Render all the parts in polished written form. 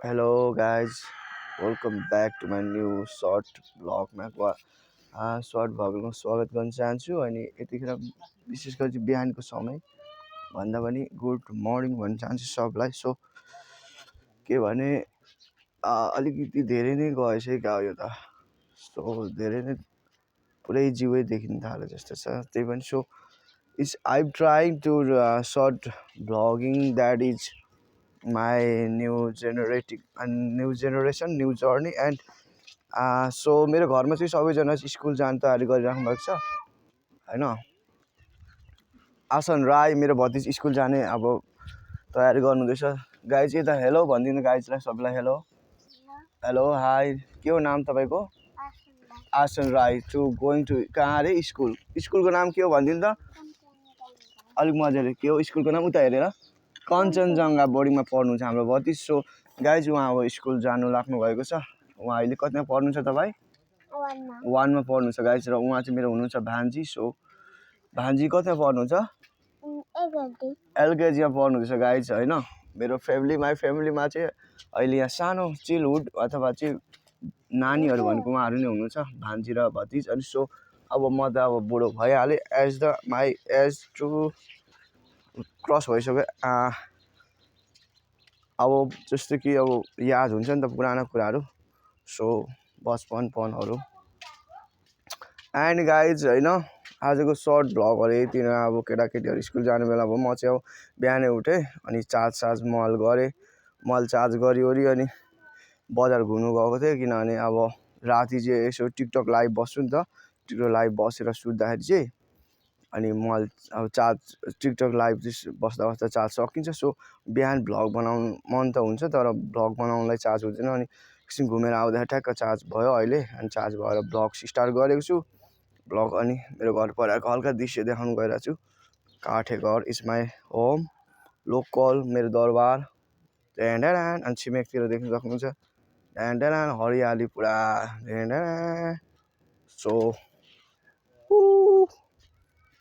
Hello guys, welcome back to my new short vlog मा short भ्लगमा स्वागत गर्न चाहन्छु अनि यतिखेर विशेष गरी बिहानको समय भन्दा पनि गुड मर्निङ भन्न चाहन्छु सबलाई। सो के भने अलिकति धेरै नै गएछ क्या यो त। सो धेरै नै पुरै जिउै देखिन थाल्यो जस्तो छ। त्यही पनि so it's I trying to start vlogging that is my new generation new journey and so मेरो घरमा चाहिँ सबैजना स्कुल जान तयारी गरिराख्नु भएको छ हैन। आसन राई मेरो भतिज स्कुल जाने अब तयारी गर्नुहुँदैछ। गाइज यता हेलो भनिदिनु गाइजलाई सबैलाई हेलो हेलो हाई। के हो नाम तपाईँको? आसन राई टु गोइङ टु कहाँ अरे स्कुल? स्कुलको नाम के हो भनिदिनु त अलिक मजाले। के हो स्कुलको नाम? उता हेरेर कञ्चनजङ्घा बोर्डिङमा पढ्नुहुन्छ हाम्रो भतिज। सो गाइज उहाँ अब स्कुल जानु लाग्नु भएको छ। उहाँ अहिले कतिमा पढ्नुहुन्छ तपाईँ? 1 मा पढ्नुहुन्छ गाइज। र उहाँ चाहिँ मेरो हुनुहुन्छ भान्जी। सो भान्जी कतिमा पढ्नुहुन्छ? एलकेजीमा पढ्नुहुँदैछ गाइज हैन। मेरो माई फ्यामिलीमा चाहिँ अहिले यहाँ सानो चिलहुड अथवा चाहिँ नानीहरू भनेको उहाँहरू नै हुनुहुन्छ भान्जी र भतिज। अनि सो अब म त अब बुढो भइहालेँ age the my age to cross भइसक्यो। अब जस्तो कि अब याद हुन्छ नि त पुरानो कुराहरू। सो बचपनहरू एन्ड गाइज हैन आजको सर्ट भ्लगहरू यति नै। अब केटाकेटीहरू स्कुल जाने बेला भयो। म चाहिँ अब बिहानै उठेँ अनि चार्ज मल गरेँ। मल चार्ज गरिवरी अनि बजार घुम्नु गएको थिएँ किनभने अब राति चाहिँ यसो टिकटक लाइभ बस्छु नि त। टिकटक लाइभ बसेर सुत्दाखेरि चाहिँ अनि मल अब चार्ज टिकटक लाइभ चाहिँ बस्दा बस्दा चार्ज सकिन्छ। सो बिहान भ्लग बनाउनु मन त हुन्छ तर भ्लग बनाउनुलाई चार्ज हुँदैन। अनि एकछिन घुमेर आउँदाखेरि ठ्याक्क चार्ज भयो अहिले। अनि चार्ज भएर भ्लग स्टार्ट गरेको छु। भ्लग अनि मेरो घर परिवारको हल्का दृश्य देखाउनु गइरहेको छु। काठे घर इज माई होम लोकल मेरो दरबार ढ्यान्डान। अनि छिमेकतिर देख्न सक्नुहुन्छ ढ्यान्डान हरियाली पुरा ढ्यान्डान। सो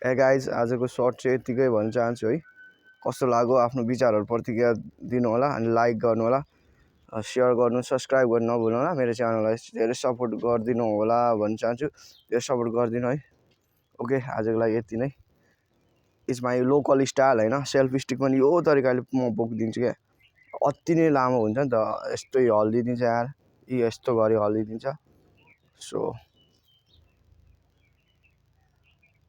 ए गाइज आजको सर्ट चाहिँ यतिकै भन्न चाहन्छु है। कस्तो लाग्यो आफ्नो विचारहरू प्रतिक्रिया दिनु होला अनि लाइक गर्नु होला, सेयर गर्नु, सब्सक्राइब गर्नु नभुल्नु होला। मेरो च्यानललाई धेरै सपोर्ट गरिदिनु होला भन्न चाहन्छु। धेरै सपोर्ट गरिदिनु है। ओके आजको लागि यति नै। इट्स माई लोकल स्टाइल हैन। सेल्फी स्टिक पनि यो तरिकाले म बोकिदिन्छु क्या। अति नै लामो हुन्छ नि त यस्तै हल्दिदिन्छ यार। यस्तो गरी हल्दिदिन्छ। सो